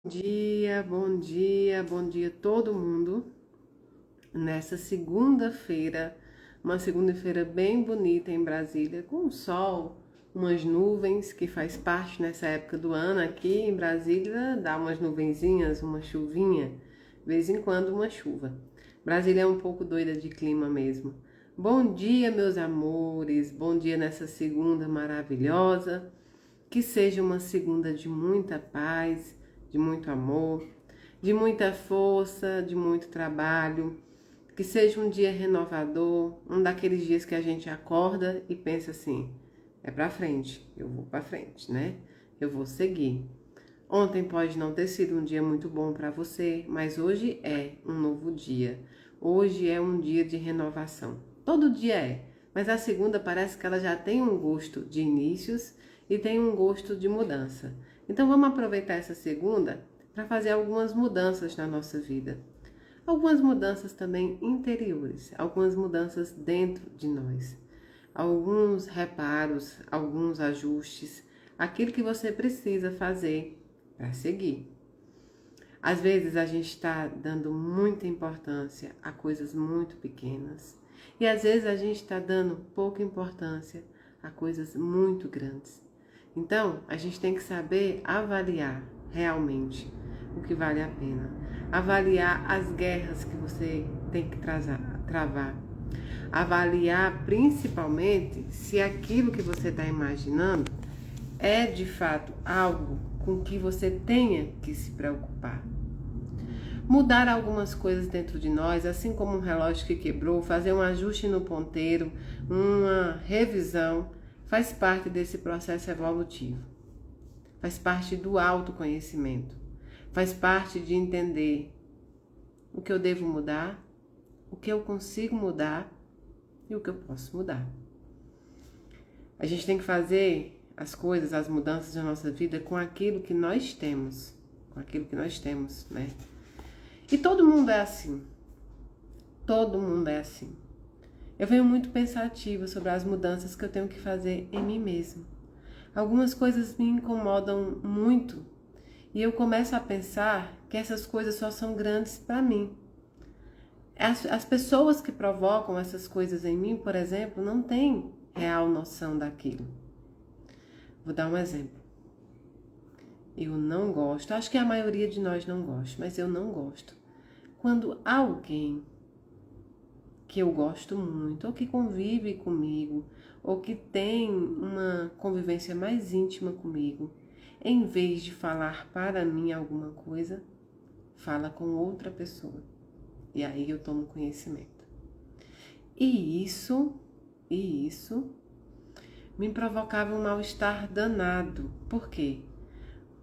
Bom dia todo mundo. Nessa segunda-feira, uma segunda-feira bem bonita em Brasília, com sol, umas nuvens, que faz parte nessa época do ano aqui em Brasília, dá umas nuvenzinhas, uma chuvinha, de vez em quando uma chuva. Brasília é um pouco doida de clima mesmo. Bom dia, meus amores, bom dia nessa segunda maravilhosa. Que seja uma segunda de muita paz, de muito amor, de muita força, de muito trabalho. Que seja um dia renovador, um daqueles dias que a gente acorda e pensa assim: é pra frente, eu vou pra frente, né? Eu vou seguir. Ontem pode não ter sido um dia muito bom para você, mas hoje é um novo dia. Hoje é um dia de renovação. Todo dia é, mas a segunda parece que ela já tem um gosto de inícios e tem um gosto de mudança. Então vamos aproveitar essa segunda para fazer algumas mudanças na nossa vida. Algumas mudanças também interiores, algumas mudanças dentro de nós. Alguns reparos, alguns ajustes, aquilo que você precisa fazer para seguir. Às vezes a gente está dando muita importância a coisas muito pequenas e às vezes a gente está dando pouca importância a coisas muito grandes. Então a gente tem que saber avaliar realmente o que vale a pena, avaliar as guerras que você tem que travar, avaliar principalmente se aquilo que você está imaginando é de fato algo com que você tenha que se preocupar. Mudar algumas coisas dentro de nós, assim como um relógio que quebrou, fazer um ajuste no ponteiro, uma revisão, faz parte desse processo evolutivo. Faz parte do autoconhecimento. Faz parte de entender o que eu devo mudar, o que eu consigo mudar e o que eu posso mudar. A gente tem que fazer as coisas, as mudanças da nossa vida com aquilo que nós temos. Com aquilo que nós temos, né? E todo mundo é assim. Todo mundo é assim. Eu venho muito pensativa sobre as mudanças que eu tenho que fazer em mim mesma. Algumas coisas me incomodam muito e eu começo a pensar que essas coisas só são grandes para mim. As pessoas que provocam essas coisas em mim, por exemplo, não têm real noção daquilo. Vou dar um exemplo. Eu não gosto, acho que a maioria de nós não gosta, mas eu não gosto. Quando alguém que eu gosto muito, ou que convive comigo, ou que tem uma convivência mais íntima comigo, em vez de falar para mim alguma coisa, fala com outra pessoa. E aí eu tomo conhecimento. E isso me provocava um mal-estar danado. Por quê?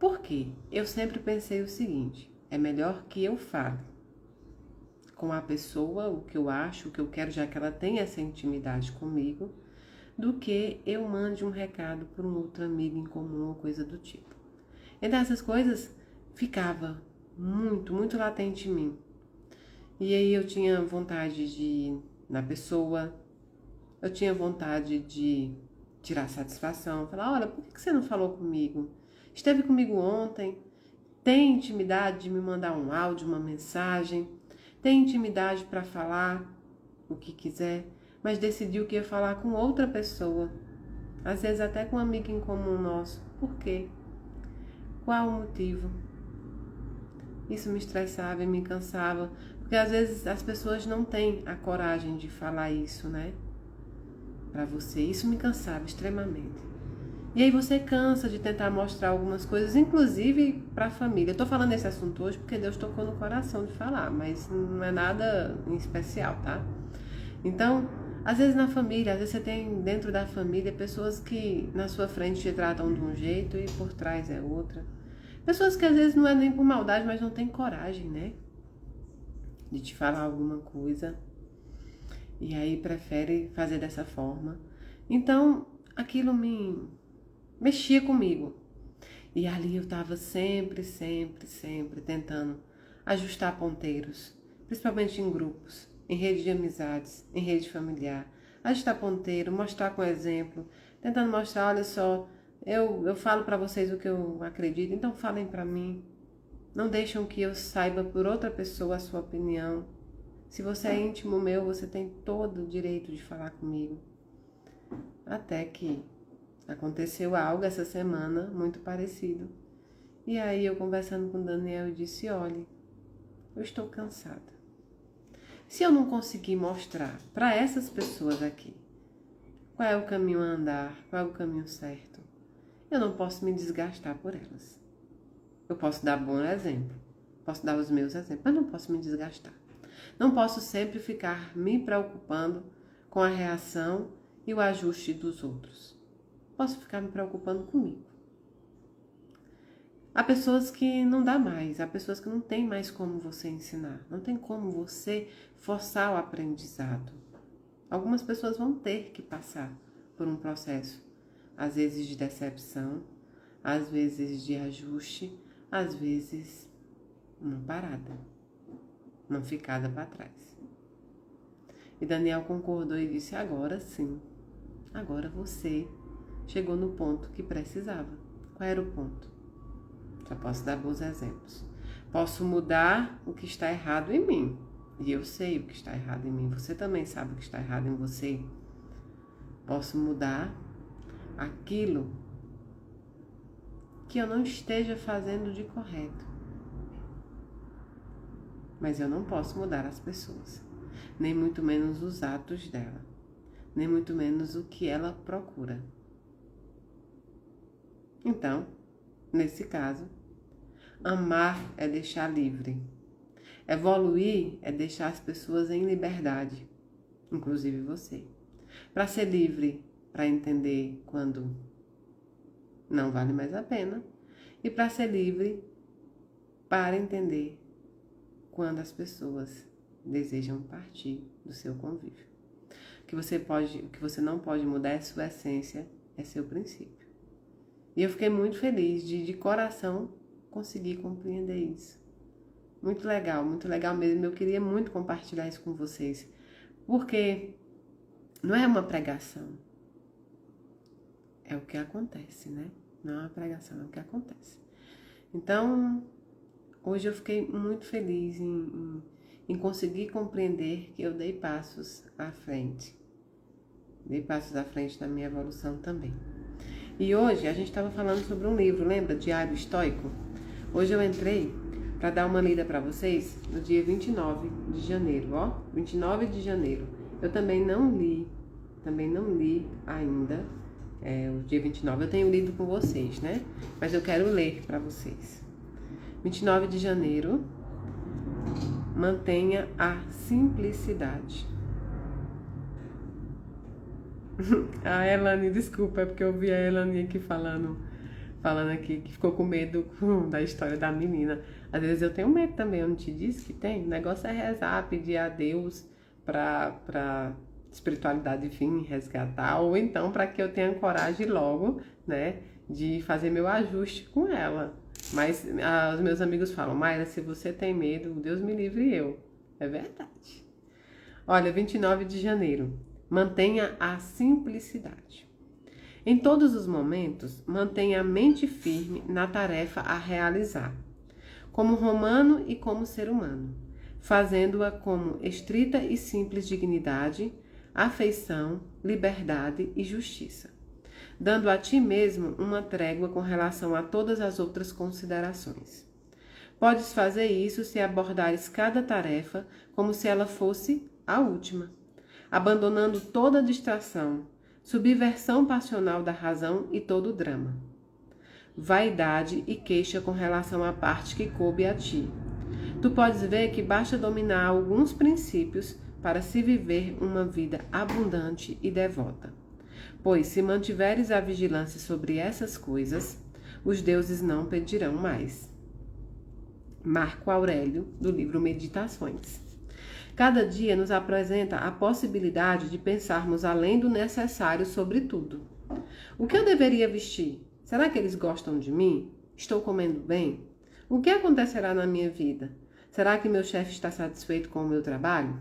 Porque eu sempre pensei o seguinte: é melhor que eu fale com a pessoa o que eu acho, o que eu quero, já que ela tem essa intimidade comigo, do que eu mande um recado para um outro amigo em comum ou coisa do tipo. Então essas coisas ficava muito latente em mim. E aí eu tinha vontade de ir na pessoa, eu tinha vontade de tirar satisfação, falar: olha, por que você não falou comigo? Esteve comigo ontem, tem intimidade de me mandar um áudio, uma mensagem, tem intimidade para falar o que quiser, mas decidiu que ia falar com outra pessoa, às vezes até com um amigo em comum nosso. Por quê? Qual o motivo? Isso me estressava e me cansava, porque às vezes as pessoas não têm a coragem de falar isso, né? Para você. Isso me cansava extremamente. E aí você cansa de tentar mostrar algumas coisas, inclusive para a família. Eu tô falando desse assunto hoje porque Deus tocou no coração de falar, mas não é nada em especial, tá? Então, às vezes na família, às vezes você tem dentro da família pessoas que na sua frente te tratam de um jeito e por trás é outra. Pessoas que às vezes não é nem por maldade, mas não tem coragem, né? De te falar alguma coisa. E aí prefere fazer dessa forma. Então, aquilo me mexia comigo. E ali eu tava sempre tentando ajustar ponteiros, principalmente em grupos, em rede de amizades, em rede familiar. Ajustar ponteiro, mostrar com exemplo, tentando mostrar: olha só, eu falo para vocês o que eu acredito, então falem para mim. Não deixam que eu saiba por outra pessoa a sua opinião. Se você é íntimo meu, você tem todo o direito de falar comigo. Até que aconteceu algo essa semana muito parecido. E aí eu conversando com o Daniel, eu disse, olhe, eu estou cansada. Se eu não conseguir mostrar para essas pessoas aqui qual é o caminho a andar, qual é o caminho certo, eu não posso me desgastar por elas. Eu posso dar bom exemplo, posso dar os meus exemplos, mas não posso me desgastar. Não posso sempre ficar me preocupando com a reação e o ajuste dos outros. Posso ficar me preocupando comigo. Há pessoas que não dá mais, há pessoas que não tem mais como você ensinar, não tem como você forçar o aprendizado. Algumas pessoas vão ter que passar por um processo, às vezes de decepção, às vezes de ajuste, às vezes uma parada, uma ficada para trás. E Daniel concordou e disse, agora sim, agora você chegou no ponto que precisava. Qual era o ponto? Já posso dar bons exemplos. Posso mudar o que está errado em mim. E eu sei o que está errado em mim. Você também sabe o que está errado em você. Posso mudar aquilo que eu não esteja fazendo de correto. Mas eu não posso mudar as pessoas. Nem muito menos os atos dela. Nem muito menos o que ela procura. Então, nesse caso, amar é deixar livre. Evoluir é deixar as pessoas em liberdade, inclusive você. Para ser livre, para entender quando não vale mais a pena. E para ser livre, para entender quando as pessoas desejam partir do seu convívio. O que você não pode mudar é sua essência, é seu princípio. E eu fiquei muito feliz de coração conseguir compreender isso. Muito legal mesmo. Eu queria muito compartilhar isso com vocês, porque não é uma pregação, é o que acontece, né? Não é uma pregação, é o que acontece. Então, hoje eu fiquei muito feliz em conseguir compreender que eu dei passos à frente. Dei passos à frente na minha evolução também. E hoje a gente estava falando sobre um livro, lembra? Diário Estoico? Hoje eu entrei para dar uma lida para vocês no dia 29 de janeiro, ó. 29 de janeiro. Eu também não li ainda, o dia 29. Eu tenho lido com vocês, né? Mas eu quero ler para vocês. 29 de janeiro, mantenha a simplicidade. A Elane, desculpa, é porque eu vi a Elane aqui falando aqui, que ficou com medo da história da menina. Às vezes eu tenho medo também, eu não te disse que tem? O negócio é rezar, pedir a Deus pra espiritualidade, enfim, resgatar, ou então para que eu tenha coragem logo, né, de fazer meu ajuste com ela. Mas os meus amigos falam, Mayra, se você tem medo, Deus me livre eu. É verdade. Olha, 29 de janeiro. Mantenha a simplicidade. Em todos os momentos, mantenha a mente firme na tarefa a realizar, como romano e como ser humano, fazendo-a como estrita e simples dignidade, afeição, liberdade e justiça, dando a ti mesmo uma trégua com relação a todas as outras considerações. Podes fazer isso se abordares cada tarefa como se ela fosse a última, abandonando toda distração, subversão passional da razão e todo o drama, vaidade e queixa com relação à parte que coube a ti. Tu podes ver que basta dominar alguns princípios para se viver uma vida abundante e devota. Pois, se mantiveres a vigilância sobre essas coisas, os deuses não pedirão mais. Marco Aurélio, do livro Meditações. Cada dia nos apresenta a possibilidade de pensarmos além do necessário sobre tudo. O que eu deveria vestir? Será que eles gostam de mim? Estou comendo bem? O que acontecerá na minha vida? Será que meu chefe está satisfeito com o meu trabalho?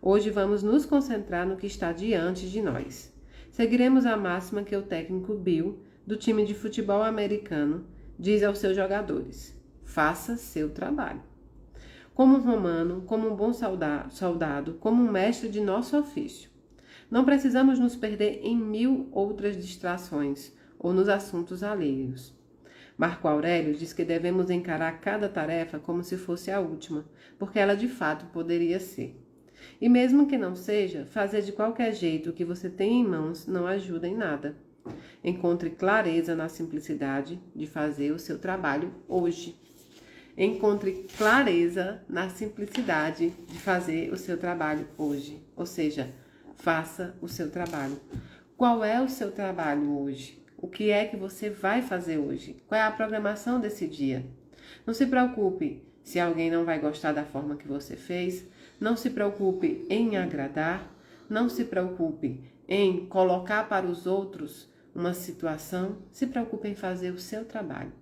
Hoje vamos nos concentrar no que está diante de nós. Seguiremos a máxima que o técnico Bill, do time de futebol americano, diz aos seus jogadores: faça seu trabalho. Como um romano, como um bom soldado, como um mestre de nosso ofício. Não precisamos nos perder em 1000 outras distrações ou nos assuntos alheios. Marco Aurélio diz que devemos encarar cada tarefa como se fosse a última, porque ela de fato poderia ser. E mesmo que não seja, fazer de qualquer jeito o que você tem em mãos não ajuda em nada. Encontre clareza na simplicidade de fazer o seu trabalho hoje. Encontre clareza na simplicidade de fazer o seu trabalho hoje. Ou seja, faça o seu trabalho. Qual é o seu trabalho hoje? O que é que você vai fazer hoje? Qual é a programação desse dia? Não se preocupe se alguém não vai gostar da forma que você fez. Não se preocupe em agradar. Não se preocupe em colocar para os outros uma situação. Se preocupe em fazer o seu trabalho.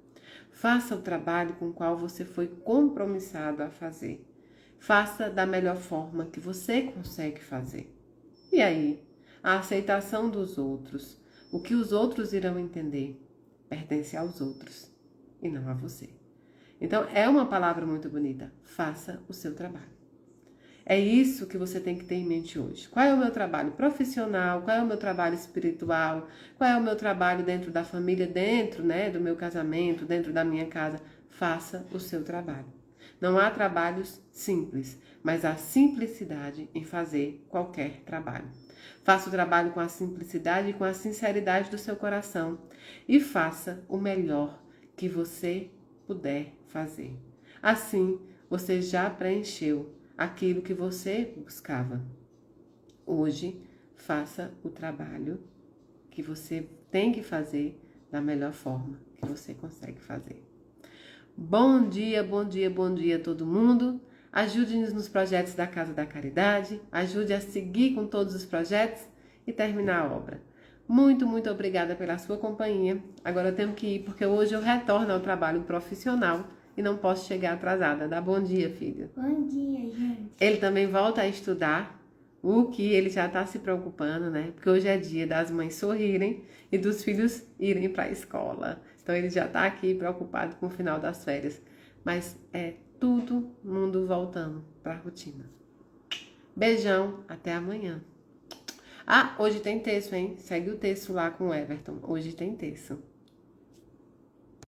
Faça o trabalho com o qual você foi compromissado a fazer. Faça da melhor forma que você consegue fazer. E aí, a aceitação dos outros, o que os outros irão entender, pertence aos outros e não a você. Então, é uma palavra muito bonita. Faça o seu trabalho. É isso que você tem que ter em mente hoje. Qual é o meu trabalho profissional? Qual é o meu trabalho espiritual? Qual é o meu trabalho dentro da família, dentro, do meu casamento, dentro da minha casa? Faça o seu trabalho. Não há trabalhos simples, mas há simplicidade em fazer qualquer trabalho. Faça o trabalho com a simplicidade e com a sinceridade do seu coração e faça o melhor que você puder fazer. Assim, você já preencheu aquilo que você buscava. Hoje, faça o trabalho que você tem que fazer da melhor forma que você consegue fazer. Bom dia, bom dia, bom dia a todo mundo. Ajude-nos nos projetos da Casa da Caridade. Ajude a seguir com todos os projetos e terminar a obra. Muito, muito obrigada pela sua companhia. Agora eu tenho que ir porque hoje eu retorno ao trabalho profissional e não posso chegar atrasada. Dá bom dia, filho. Bom dia, gente. Ele também volta a estudar, o que ele já está se preocupando, né? Porque hoje é dia das mães sorrirem e dos filhos irem para a escola. Então ele já está aqui preocupado com o final das férias. Mas é todo mundo voltando para a rotina. Beijão, até amanhã. Ah, hoje tem texto, hein? Segue o texto lá com o Everton. Hoje tem texto.